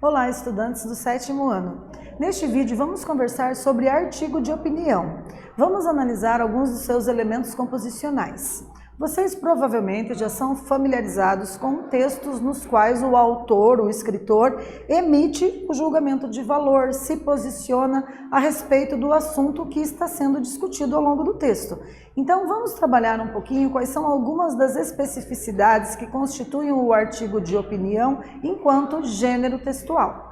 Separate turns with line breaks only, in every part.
Olá, estudantes do 7º ano. Neste vídeo vamos conversar sobre artigo de opinião. Vamos analisar alguns dos seus elementos composicionais. Vocês provavelmente já são familiarizados com textos nos quais o autor, o escritor, emite o julgamento de valor, se posiciona a respeito do assunto que está sendo discutido ao longo do texto. Então vamos trabalhar um pouquinho quais são algumas das especificidades que constituem o artigo de opinião enquanto gênero textual.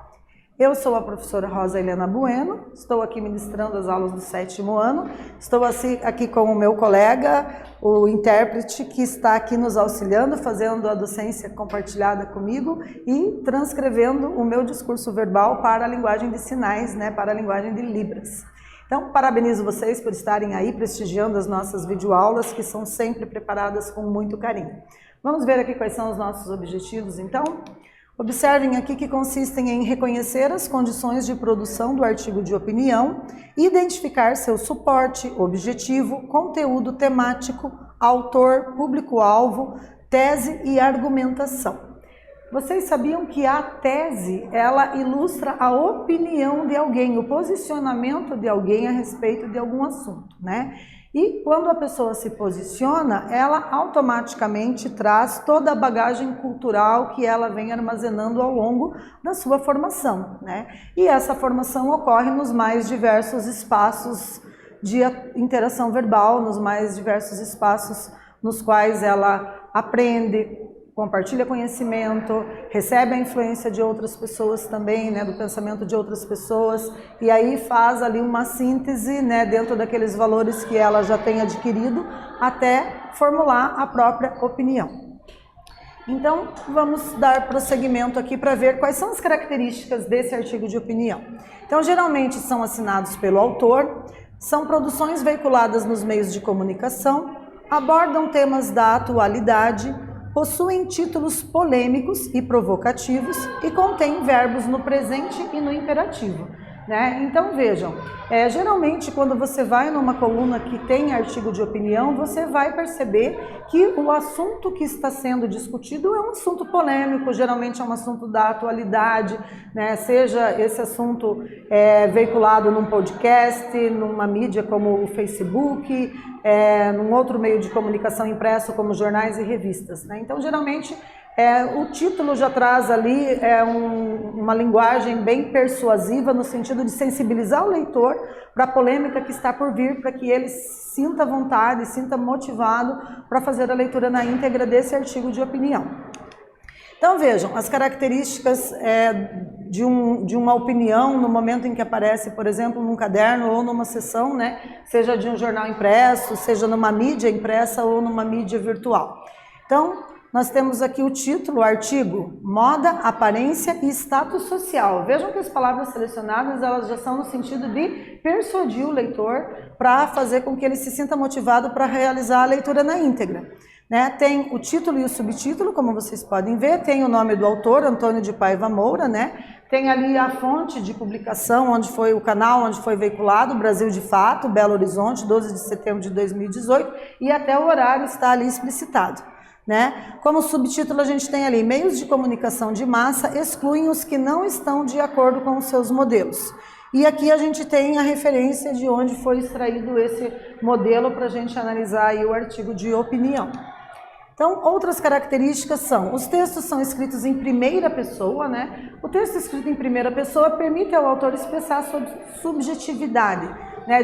Eu sou a professora Rosa Helena Bueno, estou aqui ministrando as aulas do 7º ano, estou aqui com o meu colega, o intérprete, que está aqui nos auxiliando, fazendo a docência compartilhada comigo e transcrevendo o meu discurso verbal para a linguagem de sinais, para a linguagem de Libras. Então, parabenizo vocês por estarem aí prestigiando as nossas videoaulas, que são sempre preparadas com muito carinho. Vamos ver aqui quais são os nossos objetivos, então? Observem aqui que consistem em reconhecer as condições de produção do artigo de opinião, identificar seu suporte, objetivo, conteúdo temático, autor, público-alvo, tese e argumentação. Vocês sabiam que a tese, ela ilustra a opinião de alguém, o posicionamento de alguém a respeito de algum assunto, E quando a pessoa se posiciona, ela automaticamente traz toda a bagagem cultural que ela vem armazenando ao longo da sua formação, E essa formação ocorre nos mais diversos espaços de interação verbal, nos mais diversos espaços nos quais ela aprende, compartilha conhecimento, recebe a influência de outras pessoas também, do pensamento de outras pessoas, e aí faz ali uma síntese, dentro daqueles valores que ela já tem adquirido, até formular a própria opinião. Então, vamos dar prosseguimento aqui para ver quais são as características desse artigo de opinião. Então, geralmente são assinados pelo autor, são produções veiculadas nos meios de comunicação, abordam temas da atualidade, possuem títulos polêmicos e provocativos e contêm verbos no presente e no imperativo. Então vejam, geralmente quando você vai numa coluna que tem artigo de opinião, você vai perceber que o assunto que está sendo discutido é um assunto polêmico, geralmente é um assunto da atualidade, seja esse assunto veiculado num podcast, numa mídia como o Facebook, num outro meio de comunicação impresso como jornais e revistas. Então geralmente o título já traz ali uma linguagem bem persuasiva no sentido de sensibilizar o leitor para a polêmica que está por vir, para que ele sinta vontade, sinta motivado para fazer a leitura na íntegra desse artigo de opinião. Então vejam, as características de uma opinião no momento em que aparece, por exemplo, num caderno ou numa sessão, seja de um jornal impresso, seja numa mídia impressa ou numa mídia virtual. Então, nós temos aqui o título, o artigo, moda, aparência e status social. Vejam que as palavras selecionadas, elas já são no sentido de persuadir o leitor para fazer com que ele se sinta motivado para realizar a leitura na íntegra. Tem o título e o subtítulo, como vocês podem ver, tem o nome do autor, Antônio de Paiva Moura, Tem ali a fonte de publicação, onde foi o canal, onde foi veiculado, Brasil de Fato, Belo Horizonte, 12 de setembro de 2018, e até o horário está ali explicitado. Como subtítulo a gente tem ali, meios de comunicação de massa excluem os que não estão de acordo com os seus modelos. E aqui a gente tem a referência de onde foi extraído esse modelo para a gente analisar aí o artigo de opinião. Então, outras características são, os textos são escritos em primeira pessoa, O texto escrito em primeira pessoa permite ao autor expressar sua subjetividade,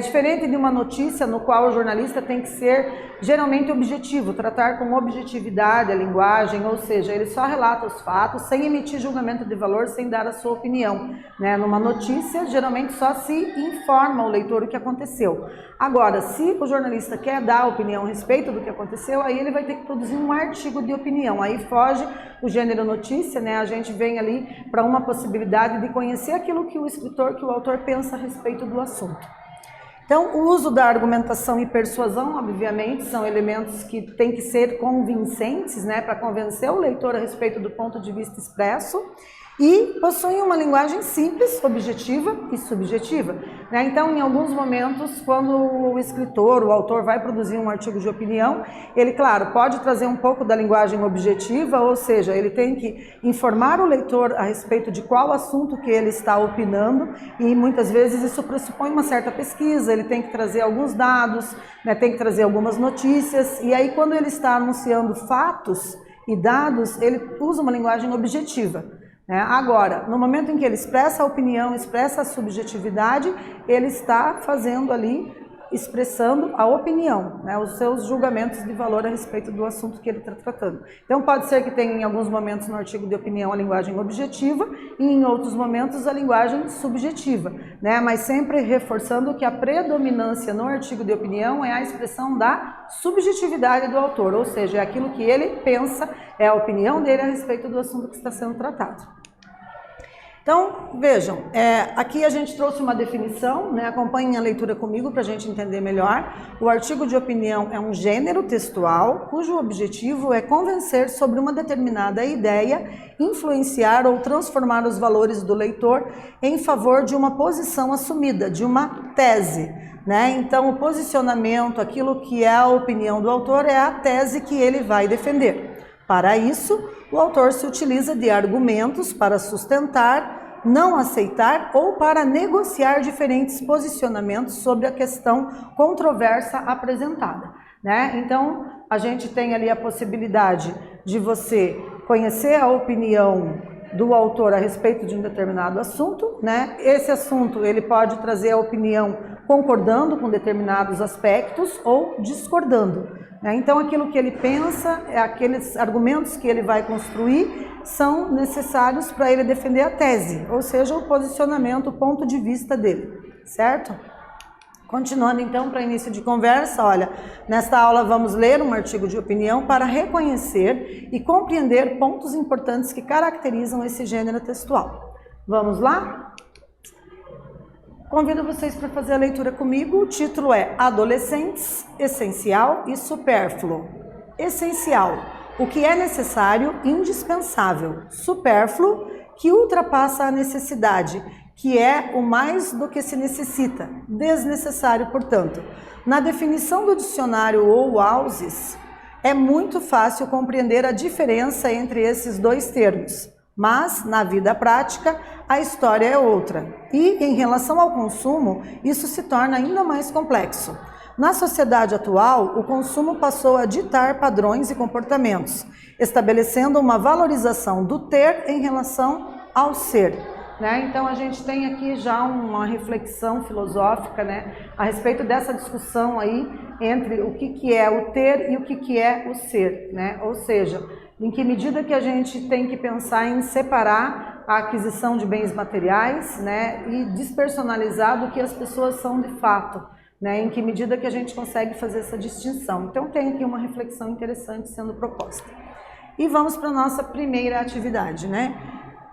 Diferente de uma notícia no qual o jornalista tem que ser geralmente objetivo, tratar com objetividade a linguagem, ou seja, ele só relata os fatos sem emitir julgamento de valor, sem dar a sua opinião. Numa notícia, geralmente só se informa o leitor o que aconteceu. Agora, se o jornalista quer dar a opinião a respeito do que aconteceu, aí ele vai ter que produzir um artigo de opinião. Aí foge o gênero notícia, a gente vem ali para uma possibilidade de conhecer aquilo que o escritor, que o autor pensa a respeito do assunto. Então, o uso da argumentação e persuasão, obviamente, são elementos que têm que ser convincentes, para convencer o leitor a respeito do ponto de vista expresso. e possuem uma linguagem simples, objetiva e subjetiva, né? Então, em alguns momentos, quando o escritor, o autor vai produzir um artigo de opinião, ele, claro, pode trazer um pouco da linguagem objetiva, ou seja, ele tem que informar o leitor a respeito de qual assunto que ele está opinando, e muitas vezes isso pressupõe uma certa pesquisa, ele tem que trazer alguns dados, né? Tem que trazer algumas notícias, e aí quando ele está anunciando fatos e dados, ele usa uma linguagem objetiva. Agora, no momento em que ele expressa a opinião, expressa a subjetividade, ele está fazendo ali, expressando a opinião, né, os seus julgamentos de valor a respeito do assunto que ele está tratando. Então pode ser que tenha em alguns momentos no artigo de opinião a linguagem objetiva e em outros momentos a linguagem subjetiva, né, mas sempre reforçando que a predominância no artigo de opinião é a expressão da subjetividade do autor, ou seja, é aquilo que ele pensa, é a opinião dele a respeito do assunto que está sendo tratado. Então, vejam, aqui a gente trouxe uma definição, né? Acompanhem a leitura comigo para a gente entender melhor. O artigo de opinião é um gênero textual cujo objetivo é convencer sobre uma determinada ideia, influenciar ou transformar os valores do leitor em favor de uma posição assumida, de uma tese, né? Então, o posicionamento, aquilo que é a opinião do autor, é a tese que ele vai defender. Para isso, o autor se utiliza de argumentos para sustentar, não aceitar ou para negociar diferentes posicionamentos sobre a questão controversa apresentada, né? Então, a gente tem ali a possibilidade de você conhecer a opinião do autor a respeito de um determinado assunto, né? Esse assunto ele pode trazer a opinião concordando com determinados aspectos ou discordando, né? Então, aquilo que ele pensa, aqueles argumentos que ele vai construir são necessários para ele defender a tese, ou seja, o posicionamento, o ponto de vista dele, certo? Continuando então para início de conversa, olha, nesta aula vamos ler um artigo de opinião para reconhecer e compreender pontos importantes que caracterizam esse gênero textual. Vamos lá? Convido vocês para fazer a leitura comigo. O título é Adolescentes, Essencial e Supérfluo. Essencial, o que é necessário, indispensável. Supérfluo, que ultrapassa a necessidade, que é o mais do que se necessita, desnecessário, portanto. Na definição do dicionário Wows's, é muito fácil compreender a diferença entre esses dois termos, mas na vida prática a história é outra. E em relação ao consumo, isso se torna ainda mais complexo. Na sociedade atual, o consumo passou a ditar padrões e comportamentos, estabelecendo uma valorização do ter em relação ao ser, né? Então a gente tem aqui já uma reflexão filosófica, né, a respeito dessa discussão aí entre o que é o ter e o que é o ser, né? Ou seja, em que medida que a gente tem que pensar em separar a aquisição de bens materiais, né, e despersonalizar do que as pessoas são de fato, né? Em que medida que a gente consegue fazer essa distinção. Então tem aqui uma reflexão interessante sendo proposta. E vamos para a nossa primeira atividade, né?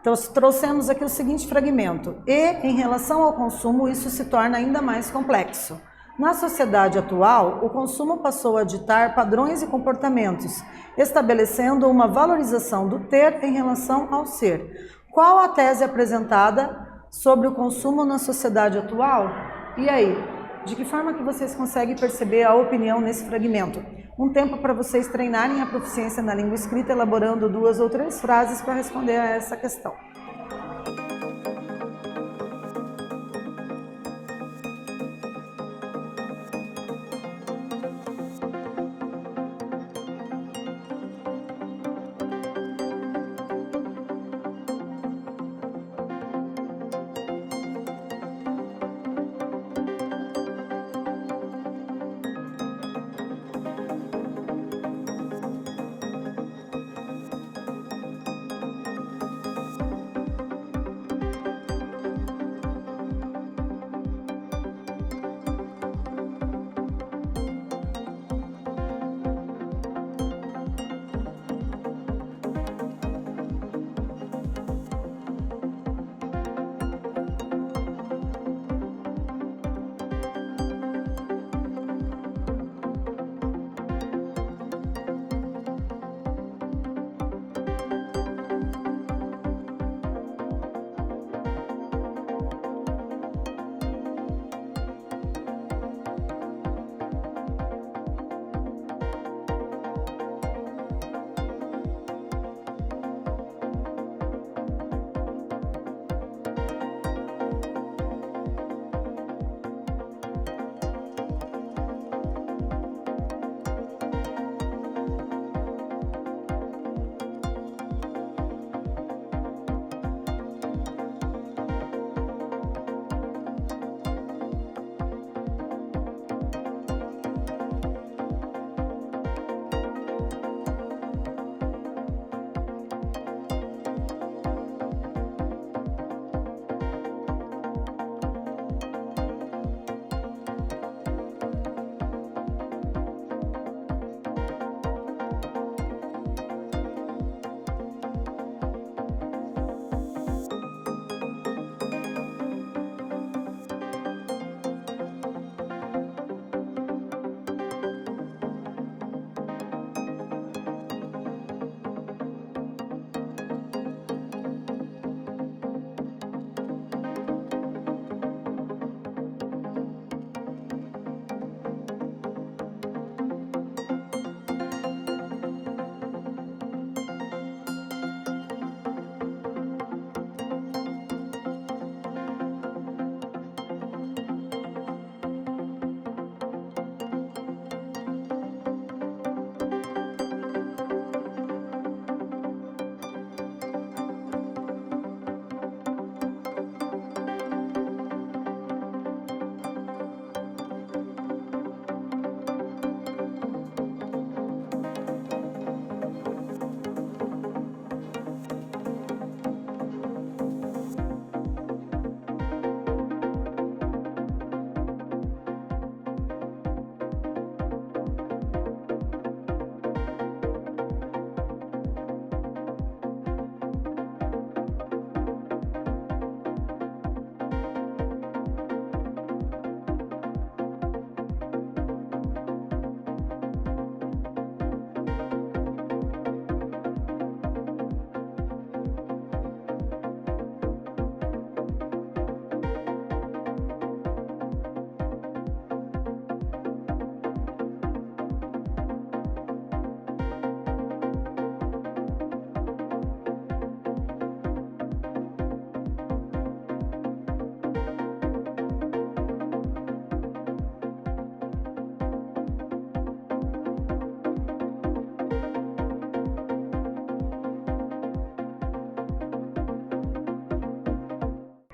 Então trouxemos aqui o seguinte fragmento. E em relação ao consumo, isso se torna ainda mais complexo. Na sociedade atual, o consumo passou a ditar padrões e comportamentos, estabelecendo uma valorização do ter em relação ao ser. Qual a tese apresentada sobre o consumo na sociedade atual? E aí, de que forma que vocês conseguem perceber a opinião nesse fragmento? Um tempo para vocês treinarem a proficiência na língua escrita, elaborando 2 ou 3 frases para responder a essa questão.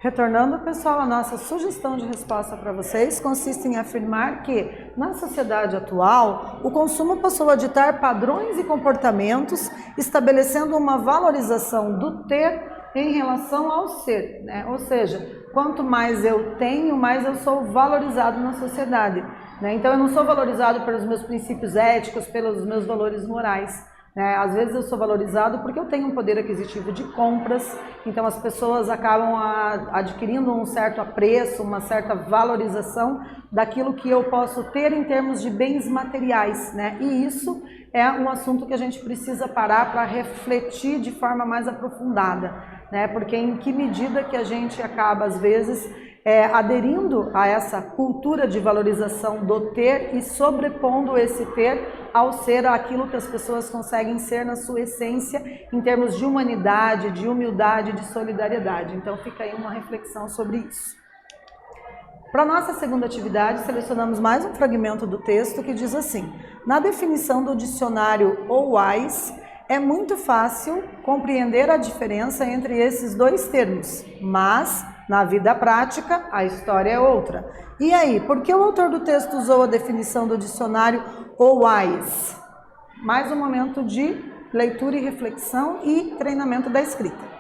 Retornando, pessoal, a nossa sugestão de resposta para vocês consiste em afirmar que, na sociedade atual, o consumo passou a ditar padrões e comportamentos, estabelecendo uma valorização do ter em relação ao ser, né? Ou seja, quanto mais eu tenho, mais eu sou valorizado na sociedade, né? Então eu não sou valorizado pelos meus princípios éticos, pelos meus valores morais, né? Às vezes eu sou valorizado porque eu tenho um poder aquisitivo de compras, então as pessoas acabam adquirindo um certo apreço, uma certa valorização daquilo que eu posso ter em termos de bens materiais, né? E isso é um assunto que a gente precisa parar para refletir de forma mais aprofundada, né? Porque em que medida que a gente acaba, às vezes, aderindo a essa cultura de valorização do ter e sobrepondo esse ter ao ser aquilo que as pessoas conseguem ser na sua essência, em termos de humanidade, de humildade, de solidariedade. Então fica aí uma reflexão sobre isso. Para a nossa segunda atividade, selecionamos mais um fragmento do texto que diz assim: na definição do dicionário OWISE, é muito fácil compreender a diferença entre esses dois termos, mas na vida prática a história é outra. E aí, por que o autor do texto usou a definição do dicionário OWISE? Mais um momento de leitura e reflexão e treinamento da escrita.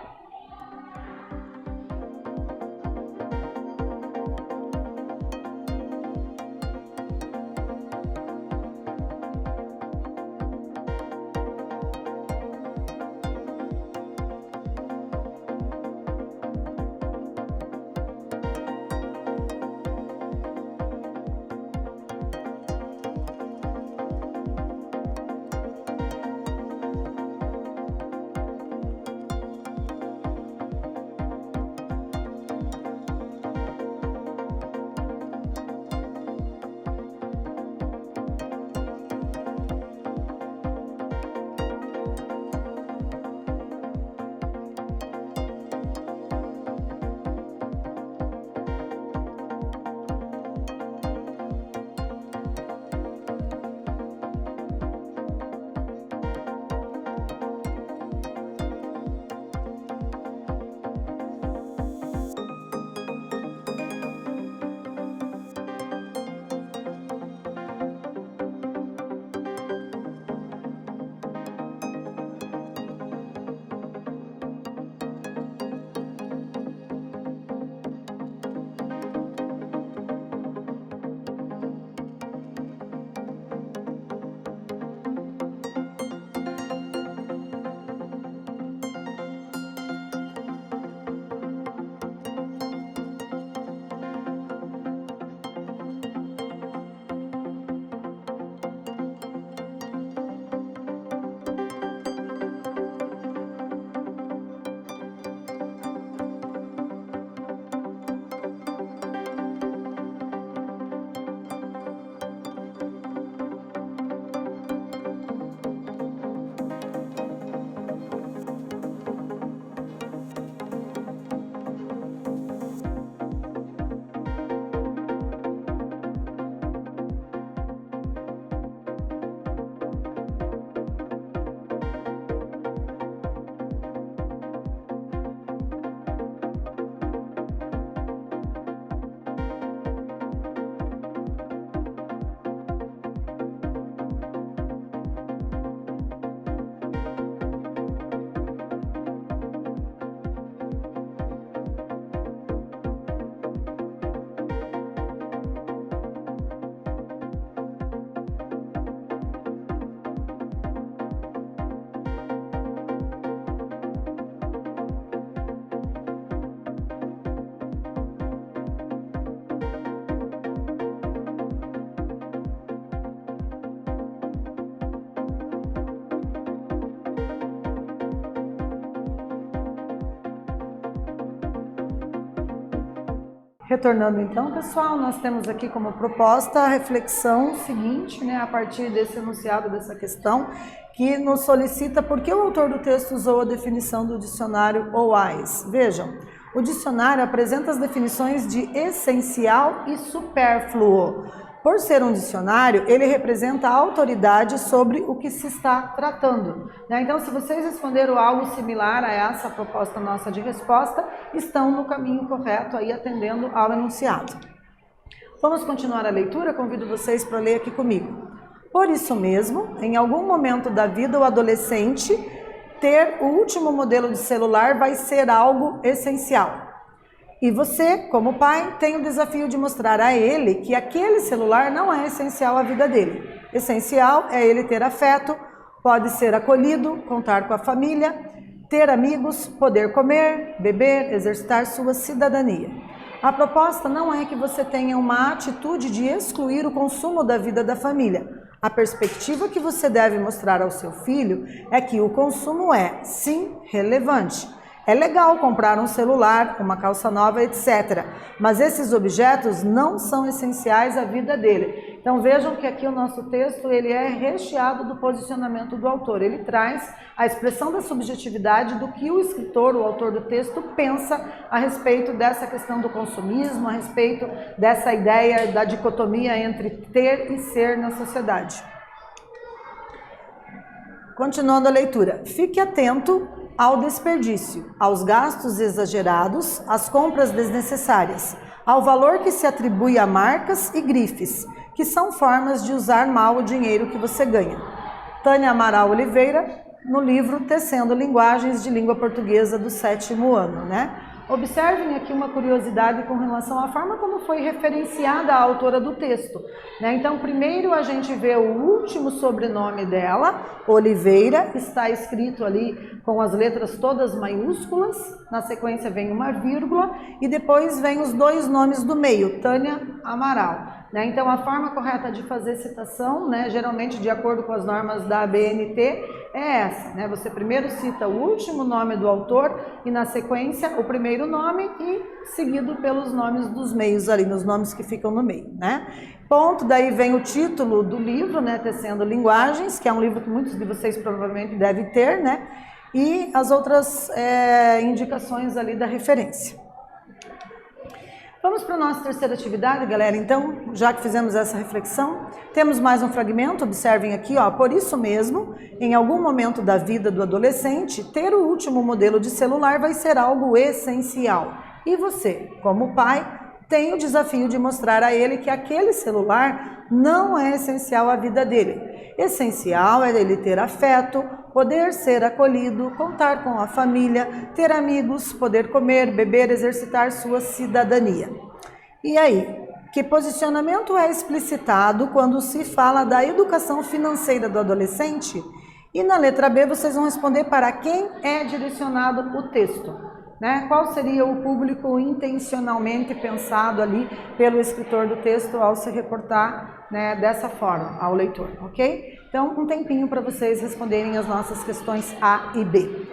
Retornando então, pessoal, nós temos aqui como proposta a reflexão seguinte, né, a partir desse enunciado dessa questão, que nos solicita por que o autor do texto usou a definição do dicionário OWISE. Vejam, o dicionário apresenta as definições de essencial e supérfluo. Por ser um dicionário, ele representa a autoridade sobre o que se está tratando, né? Então, se vocês responderam algo similar a essa proposta nossa de resposta, estão no caminho correto aí, atendendo ao enunciado. Vamos continuar a leitura? Convido vocês para ler aqui comigo. Por isso mesmo, em algum momento da vida, o adolescente ter o último modelo de celular vai ser algo essencial. E você, como pai, tem o desafio de mostrar a ele que aquele celular não é essencial à vida dele. Essencial é ele ter afeto, pode ser acolhido, contar com a família, ter amigos, poder comer, beber, exercitar sua cidadania. A proposta não é que você tenha uma atitude de excluir o consumo da vida da família. A perspectiva que você deve mostrar ao seu filho é que o consumo é, sim, relevante. É legal comprar um celular, uma calça nova, etc. Mas esses objetos não são essenciais à vida dele. Então vejam que aqui o nosso texto ele é recheado do posicionamento do autor. Ele traz a expressão da subjetividade do que o escritor, o autor do texto, pensa a respeito dessa questão do consumismo, a respeito dessa ideia da dicotomia entre ter e ser na sociedade. Continuando a leitura. Fique atento ao desperdício, aos gastos exagerados, às compras desnecessárias, ao valor que se atribui a marcas e grifes, que são formas de usar mal o dinheiro que você ganha. Tânia Amaral Oliveira, no livro Tecendo Linguagens de Língua Portuguesa do 7º ano, né? Observem aqui uma curiosidade com relação à forma como foi referenciada a autora do texto, né? Então, primeiro a gente vê o último sobrenome dela, Oliveira, está escrito ali com as letras todas maiúsculas, na sequência vem uma vírgula e depois vem os dois nomes do meio, Tânia Amaral. Então, a forma correta de fazer citação, né, geralmente de acordo com as normas da ABNT, é essa, né? Você primeiro cita o último nome do autor e na sequência o primeiro nome e seguido pelos nomes dos meios ali, nos nomes que ficam no meio, né? Ponto, daí vem o título do livro, né, Tecendo Linguagens, que é um livro que muitos de vocês provavelmente devem ter, né? E as outras indicações ali da referência. Vamos para a nossa terceira atividade, galera. Então, já que fizemos essa reflexão, temos mais um fragmento, observem aqui, ó. Por isso mesmo, em algum momento da vida do adolescente, ter o último modelo de celular vai ser algo essencial. E você, como pai, tem o desafio de mostrar a ele que aquele celular não é essencial à vida dele. Essencial é ele ter afeto, poder ser acolhido, contar com a família, ter amigos, poder comer, beber, exercitar sua cidadania. E aí, que posicionamento é explicitado quando se fala da educação financeira do adolescente? E na letra B vocês vão responder para quem é direcionado o texto, né? Qual seria o público intencionalmente pensado ali pelo escritor do texto ao se reportar, né, dessa forma ao leitor, ok? Então, um tempinho para vocês responderem as nossas questões A e B.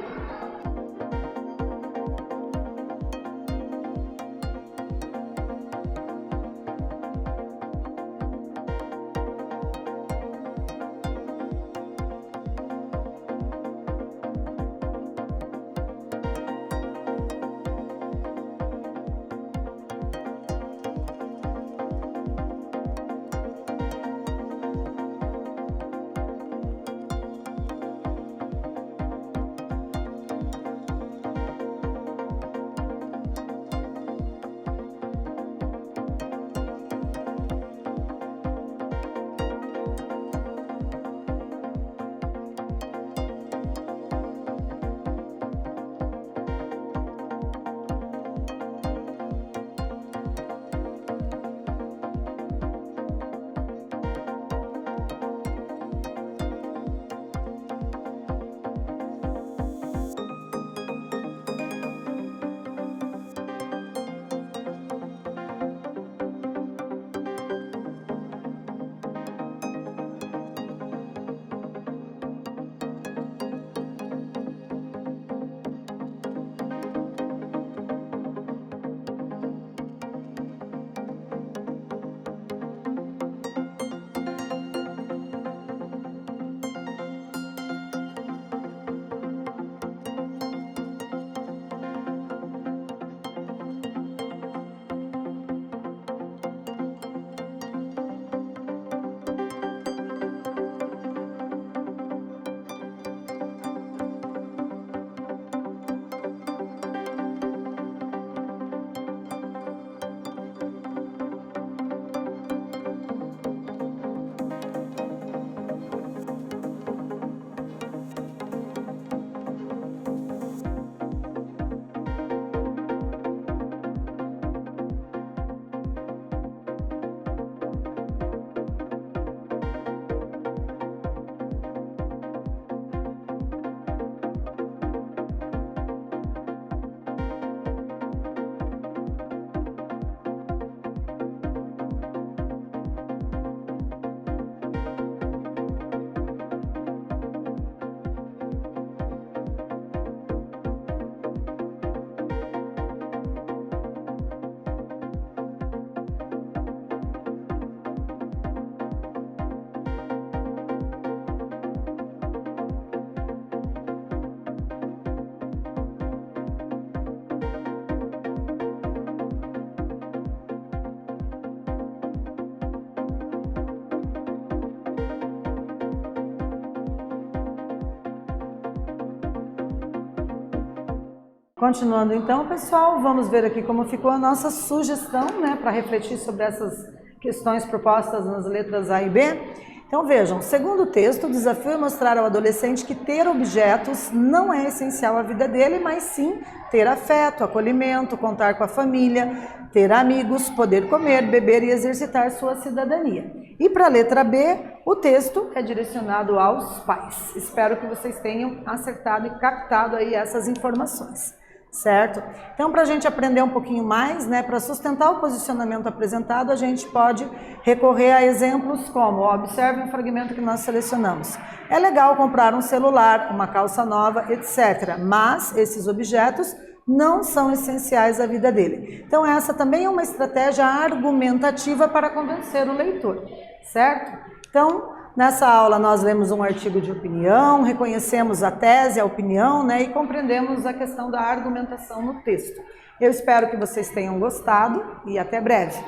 Continuando então, pessoal, vamos ver aqui como ficou a nossa sugestão, né, para refletir sobre essas questões propostas nas letras A e B. Então vejam, segundo o texto, o desafio é mostrar ao adolescente que ter objetos não é essencial à vida dele, mas sim ter afeto, acolhimento, contar com a família, ter amigos, poder comer, beber e exercitar sua cidadania. E para a letra B, o texto é direcionado aos pais. Espero que vocês tenham acertado e captado aí essas informações. Certo? Então, para a gente aprender um pouquinho mais, né, para sustentar o posicionamento apresentado, a gente pode recorrer a exemplos como, observe um fragmento que nós selecionamos. É legal comprar um celular, uma calça nova, etc. Mas esses objetos não são essenciais à vida dele. Então, essa também é uma estratégia argumentativa para convencer o leitor, certo? Então, nessa aula nós lemos um artigo de opinião, reconhecemos a tese, a opinião, né, e compreendemos a questão da argumentação no texto. Eu espero que vocês tenham gostado e até breve.